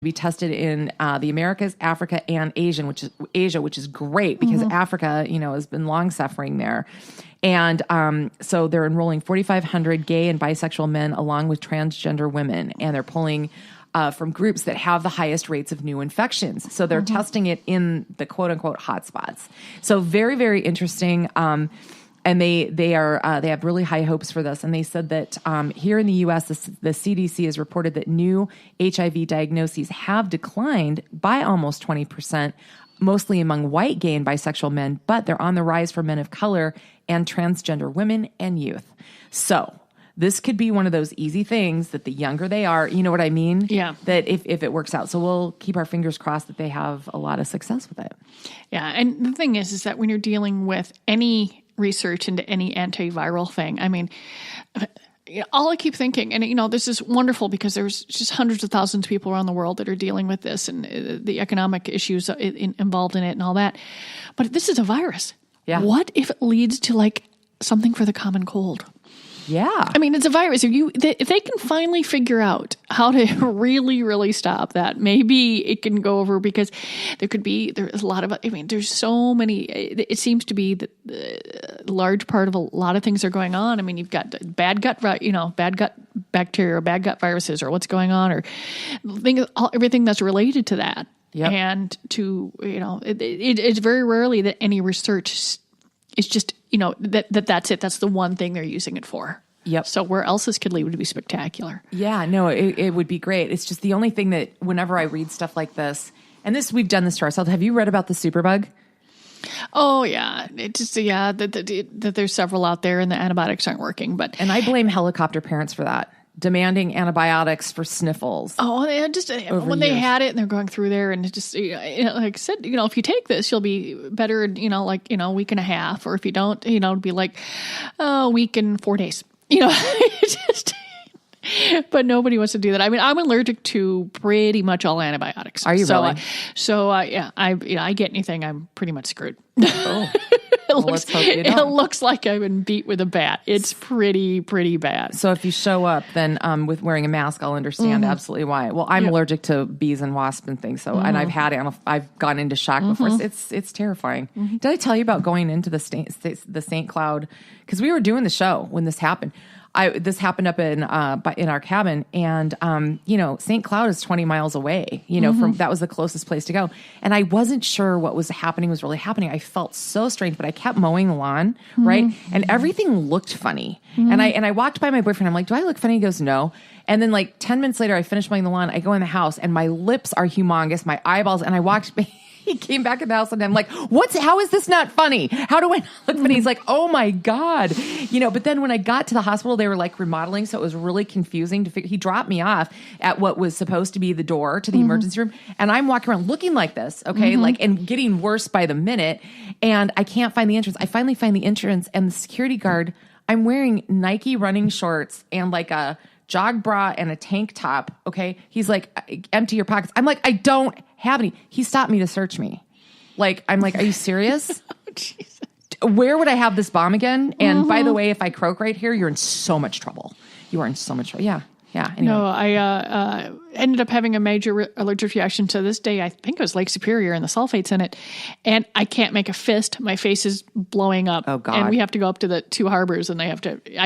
be tested in the Americas, Africa, and Asia, which is great because Africa, has been long suffering there. And so they're enrolling 4,500 gay and bisexual men along with transgender women, and they're pulling from groups that have the highest rates of new infections. So they're testing it in the quote unquote hotspots. So very, very interesting. And they have really high hopes for this. And they said that here in the U.S., the CDC has reported that new HIV diagnoses have declined by almost 20%, mostly among white gay and bisexual men, but they're on the rise for men of color and transgender women and youth. So this could be one of those easy things that the younger they are, you know what I mean? Yeah. That if it works out. So we'll keep our fingers crossed that they have a lot of success with it. Yeah. And the thing is that when you're dealing with any research into any antiviral thing, I mean, all I keep thinking, and this is wonderful because there's just hundreds of thousands of people around the world that are dealing with this and the economic issues involved in it and all that. But this is a virus. Yeah. What if it leads to like something for the common cold? Yeah. I mean, it's a virus. If they can finally figure out how to really, really stop that, maybe it can go over because there's a lot of, there's so many, it seems to be that the large part of a lot of things are going on. I mean, you've got bad gut bacteria or bad gut viruses or what's going on or everything that's related to that. Yep. And it's very rarely that any research it's just, that's it. That's the one thing they're using it for. Yep. So where else this could lead would be spectacular. Yeah, no, it would be great. It's just the only thing that whenever I read stuff like this, and we've done this to ourselves. Have you read about the superbug? Oh, yeah. It just, that there's several out there and the antibiotics aren't working. And I blame helicopter parents for that. Demanding antibiotics for sniffles. Oh, yeah, just when they had it and they're going through there and it just, like I said, if you take this, you'll be better in, a week and a half. Or if you don't, it'll be like a week and 4 days. But nobody wants to do that. I mean, I'm allergic to pretty much all antibiotics. Are you really? I get anything, I'm pretty much screwed. Oh. It looks like I've been beat with a bat. It's pretty bad. So if you show up, then with wearing a mask, I'll understand absolutely why. Well, I'm allergic to bees and wasps and things. So, and I've gone into shock before. It's terrifying. Did I tell you about going into the St. Cloud? Because we were doing the show when this happened. This happened up in our cabin, and St. Cloud is 20 miles away. That was the closest place to go, and I wasn't sure what was really happening. I felt so strange, but I kept mowing the lawn, right, and everything looked funny. And I walked by my boyfriend. I'm like, "Do I look funny?" He goes, "No." And then 10 minutes later, I finished mowing the lawn. I go in the house, and my lips are humongous, my eyeballs, and I walked. He came back in the house and I'm like, how is this not funny? How do I not look funny? He's like, oh my God. But then when I got to the hospital, they were remodeling. So it was really confusing to figure. He dropped me off at what was supposed to be the door to the emergency room. And I'm walking around looking like this. Okay. And getting worse by the minute. And I can't find the entrance. I finally find the entrance and the security guard, I'm wearing Nike running shorts and a jog bra and a tank top. Okay. He's like, empty your pockets. I'm like, I don't have any. He stopped me to search me. I'm like, are you serious? Oh, Jesus. Where would I have this bomb again? And by the way, if I croak right here, you're in so much trouble. You are in so much trouble. Yeah. Yeah. Anyway. No, I ended up having a major allergic reaction to this day. I think it was Lake Superior and the sulfates in it. And I can't make a fist. My face is blowing up. Oh, God. And we have to go up to the two harbors and I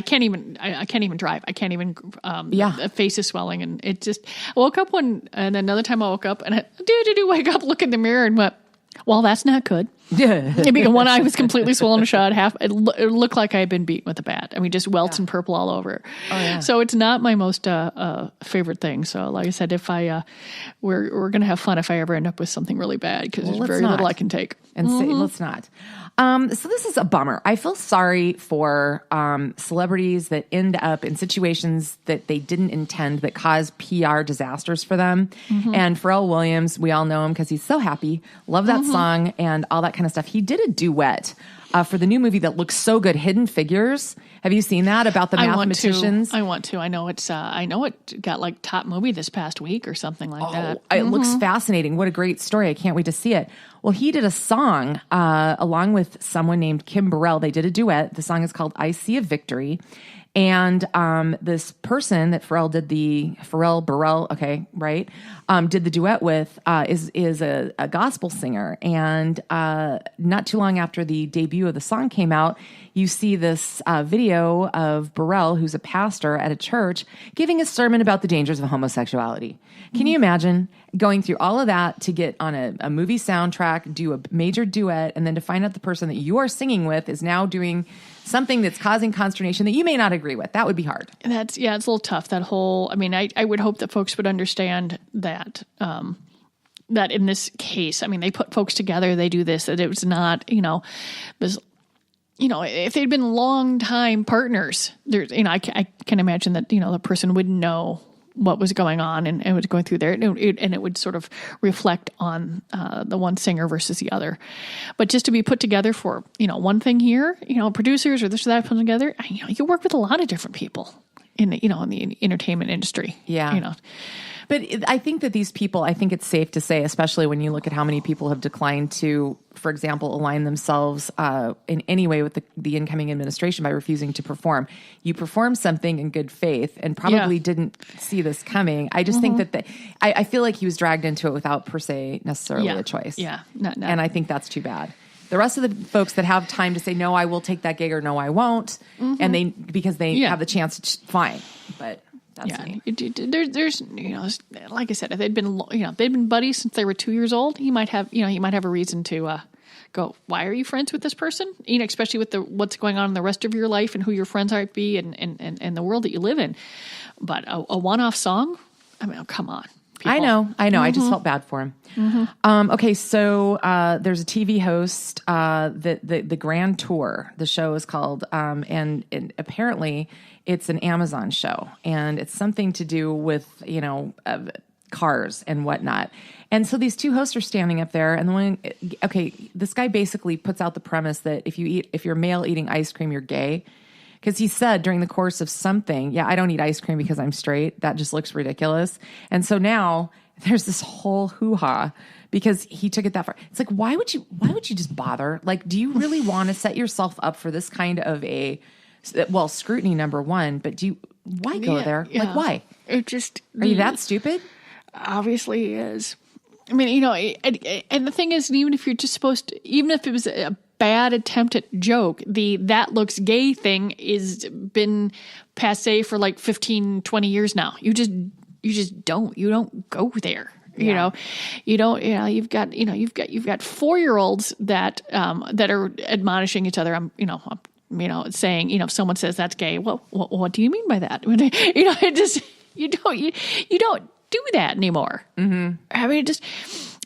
can't even drive. I can't even, the face is swelling. And it just, I woke up and another time I woke up and I wake up, look in the mirror and went, well, that's not good. Yeah. One eye was completely swollen shut. It looked like I had been beaten with a bat. I mean, just welts and purple all over. Oh, yeah. So it's not my most favorite thing. So like I said, if we're going to have fun if I ever end up with something really bad because there's very little I can take. And let's not. So this is a bummer. I feel sorry for celebrities that end up in situations that they didn't intend that cause PR disasters for them. And Pharrell Williams, we all know him because he's so happy. Love that song and all that kind of stuff. He did a duet for the new movie that looks so good, Hidden Figures. Have you seen that about the mathematicians? I want to. I know it got top movie this past week or something like that. It looks fascinating. What a great story. I can't wait to see it. Well, he did a song along with someone named Kim Burrell. They did a duet. The song is called I See a Victory. And this person that Pharrell Burrell, okay, right, did the duet with is a gospel singer. And not too long after the debut of the song came out, you see this video of Burrell, who's a pastor at a church, giving a sermon about the dangers of homosexuality. Can you imagine going through all of that to get on a movie soundtrack, do a major duet, and then to find out the person that you are singing with is now doing something that's causing consternation that you may not agree with? That would be hard. It's a little tough. That whole, I mean, I would hope that folks would understand that, that in this case, I mean, they put folks together, they do this, that it was not, if they'd been longtime partners, there's, I can imagine that, the person would know what was going on and was going through there, and it would sort of reflect on the one singer versus the other. But just to be put together for one thing here, producers or this or that put together, you work with a lot of different people in the in the entertainment industry. Yeah. But I think that these people, I think it's safe to say, especially when you look at how many people have declined to, for example, align themselves in any way with the incoming administration by refusing to perform. You perform something in good faith and probably didn't see this coming. I just think that I feel like he was dragged into it without per se necessarily a choice. Yeah. And I think that's too bad. The rest of the folks that have time to say, no, I will take that gig or no, I won't. And because they have the chance, fine. But that's me. There's like I said, if they'd been buddies since they were 2 years old, he might have a reason to go, why are you friends with this person? Especially with what's going on in the rest of your life and who your friends might be and the world that you live in. But a one-off song, I mean, come on. People. I know. I just felt bad for him. Okay, so there's a TV host, the Grand Tour. The show is called, and apparently it's an Amazon show, and it's something to do with cars and whatnot. And so these two hosts are standing up there, and this guy basically puts out the premise that if you're male eating ice cream, you're gay. Because he said during the course of something, I don't eat ice cream because I'm straight. That just looks ridiculous. And so now there's this whole hoo-ha because he took it that far. It's like, why would you just bother? Like, do you really want to set yourself up for this kind of scrutiny, number one, but why go there? Yeah. Like, why? It just... Are you that stupid? Obviously is. I mean, and the thing is, even if you're just supposed to, even if it was a bad attempt at joke, that looks gay thing is been passe for like 15, 20 years now. You just don't go there. You don't, you've got 4-year-olds that are admonishing each other. Saying, if someone says that's gay, well, what do you mean by that? You don't do that anymore. I mean,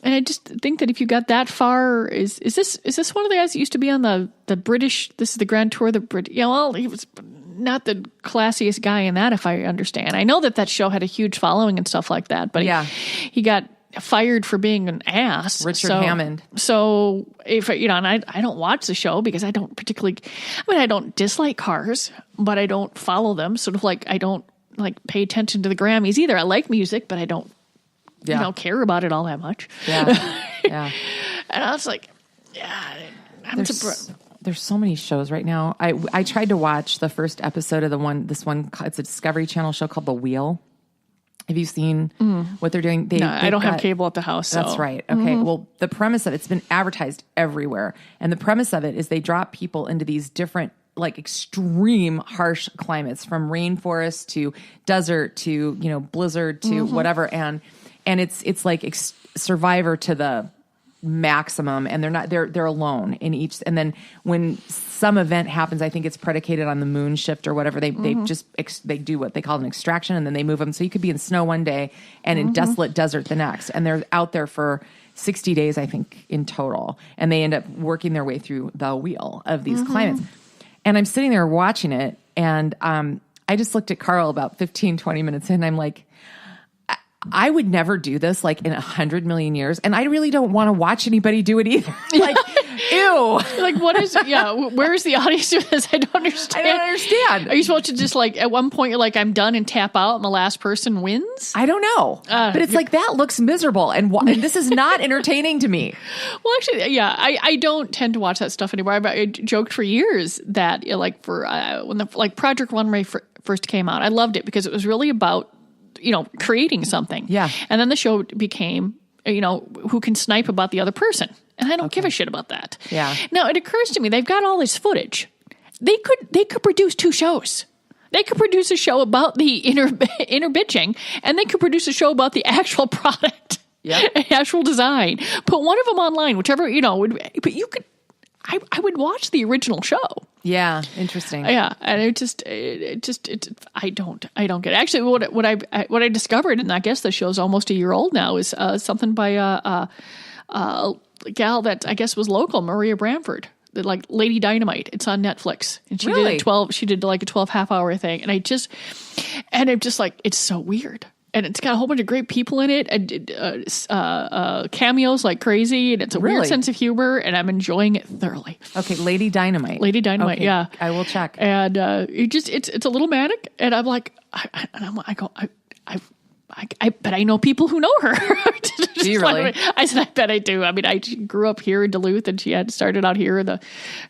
and I just think that if you got that far, is this one of the guys that used to be on the British? This is the Grand Tour. The British. He was not the classiest guy in that, if I understand. I know that show had a huge following and stuff like that, but he got fired for being an ass. Richard Hammond. So if and I don't watch the show because I don't particularly. I mean, I don't dislike cars, but I don't follow them. Sort of like I don't pay attention to the Grammys either. I like music, but I don't. Care about it all that much. Yeah. And I was like, there's so many shows right now. I tried to watch the first episode of this one. It's a Discovery Channel show called The Wheel. Have you seen what they're doing? I don't have cable at the house. So. That's right. Okay. Well, the premise of it's been advertised everywhere. And the premise of it is they drop people into these different extreme harsh climates, from rainforest to desert to, blizzard to whatever. And it's like Survivor to the maximum, and they're alone in each. And then when some event happens, I think it's predicated on the moon shift or whatever. They do what they call an extraction, and then they move them. So you could be in snow one day and in desolate desert the next, and they're out there for 60 days, I think, in total. And they end up working their way through the wheel of these climates. And I'm sitting there watching it, and I just looked at Carl about 15, 20 minutes in, and I'm like, I would never do this in 100 million years. And I really don't want to watch anybody do it either. Ew. Like, what is, where is the audience with this? I don't understand. I don't understand. Are you supposed to just like, at one point you're like, I'm done and tap out and the last person wins? I don't know. But it's like, that looks miserable. And this is not entertaining to me. Well, actually, I don't tend to watch that stuff anymore. I joked for years that, when the Project Runway first came out, I loved it because it was really about, creating something. Yeah. And then the show became, who can snipe about the other person. And I don't give a shit about that. Yeah. Now, it occurs to me, they've got all this footage. They could produce 2 shows. They could produce a show about the inner bitching, and they could produce a show about the actual product. Yeah. Actual design. Put one of them online, whichever, but you could, I would watch the original show. Yeah. Interesting. Yeah. And I don't get it. Actually, what I discovered, and I guess the show's almost a year old now, is something by a gal that I guess was local, Maria Bramford, like Lady Dynamite. It's on Netflix, and she did like a 12 half-hour thing, and I'm just like, it's so weird. And it's got a whole bunch of great people in it, and cameos like crazy, and it's a weird sense of humor, and I'm enjoying it thoroughly. Okay, Lady Dynamite. Okay, yeah. I will check. And it's a little manic, and I'm like, but I know people who know her. Do you really? I said, I bet I do. I mean, I grew up here in Duluth, and she had started out here in the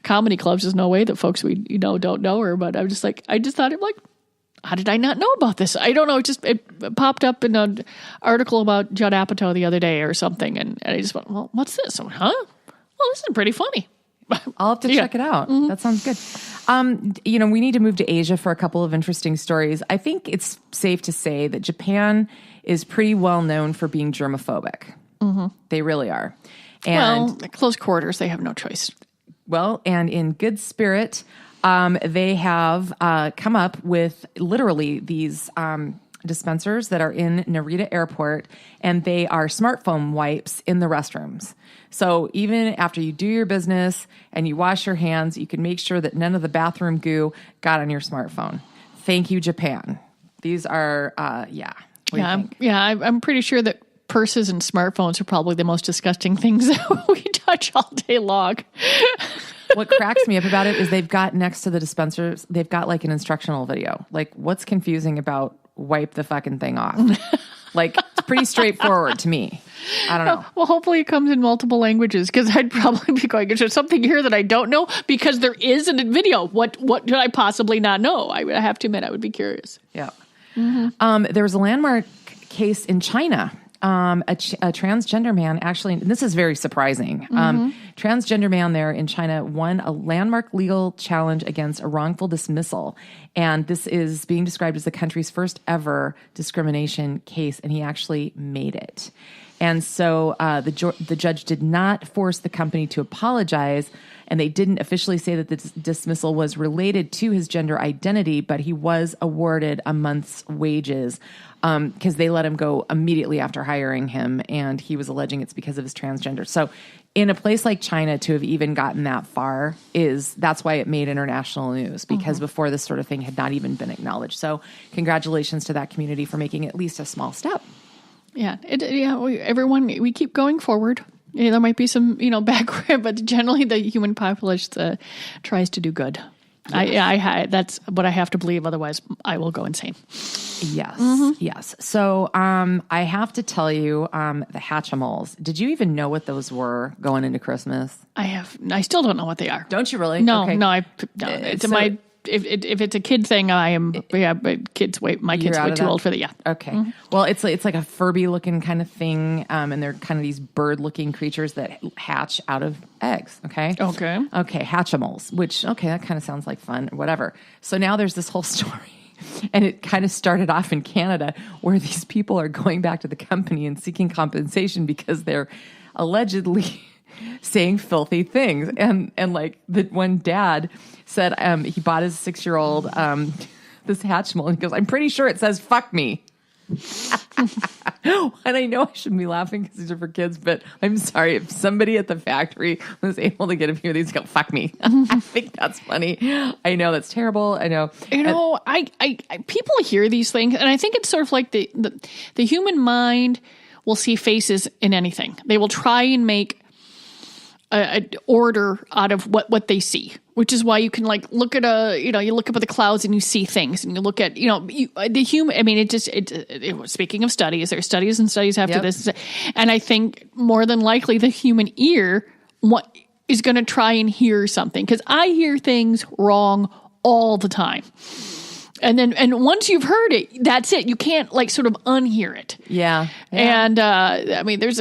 comedy clubs. There's no way that folks we don't know her, but I'm just like, I just thought, I'm like, how did I not know about this? I don't know. It popped up in an article about Judd Apatow the other day or something, and I just went, well, what's this? I went, huh? Well, this is pretty funny. I'll have to check it out. Mm-hmm. That sounds good. We need to move to Asia for a couple of interesting stories. I think it's safe to say that Japan is pretty well known for being germophobic. Mm-hmm. They really are. And close quarters, they have no choice. Well, and in good spirit, they have come up with literally these dispensers that are in Narita Airport, and they are smartphone wipes in the restrooms. So even after you do your business and you wash your hands, you can make sure that none of the bathroom goo got on your smartphone. Thank you, Japan. These are, I'm pretty sure that purses and smartphones are probably the most disgusting things that we touch all day long. What cracks me up about it is they've got next to the dispensers, they've got like an instructional video. Like, what's confusing about wipe the fucking thing off? Like, it's pretty straightforward to me. I don't know. Well, hopefully it comes in multiple languages, because I'd probably be going, is there something here that I don't know? Because there is a video. What did I possibly not know? I have to admit, I would be curious. Yeah. Mm-hmm. There was a landmark case in China. A transgender man actually, and this is very surprising. Transgender man there in China won a landmark legal challenge against a wrongful dismissal. And this is being described as the country's first ever discrimination case. And he actually made it. And so the judge did not force the company to apologize. And they didn't officially say that the dismissal was related to his gender identity, but he was awarded a month's wages because they let him go immediately after hiring him, and he was alleging it's because of his transgender. So in a place like China, to have even gotten that far that's why it made international news, because before this sort of thing had not even been acknowledged. So congratulations to that community for making at least a small step. Yeah. We keep going forward. Yeah, there might be some, backward, but generally the human populace tries to do good. Yes. That's what I have to believe. Otherwise, I will go insane. Yes. Yes. So I have to tell you, the Hatchimals, did you even know what those were going into Christmas? I still don't know what they are. Don't you really? No, okay. no. If it's a kid thing, I am. But my kids way too old for that. Yeah. Okay. Mm-hmm. Well, it's like a Furby looking kind of thing, and they're kind of these bird looking creatures that hatch out of eggs. Okay. Okay. Hatchimals, which that kind of sounds like fun. Whatever. So now there's this whole story. And it kind of started off in Canada, where these people are going back to the company and seeking compensation because they're allegedly saying filthy things. And like the one dad said he bought his 6-year-old this Hatchimal, and he goes, I'm pretty sure it says fuck me. And I know I shouldn't be laughing because these are for kids, but I'm sorry if somebody at the factory was able to get a few of these go fuck me. I think that's funny. I know that's terrible. I know. I people hear these things, and I think it's sort of like the human mind will see faces in anything. They will try and make a order out of what they see, which is why you can like look at you look up at the clouds and you see things, and you look at, the human, I mean, speaking of studies, there's studies and studies after this. And I think more than likely the human ear is going to try and hear something, because I hear things wrong all the time. And once you've heard it, that's it. You can't like sort of unhear it. Yeah. And I mean, there's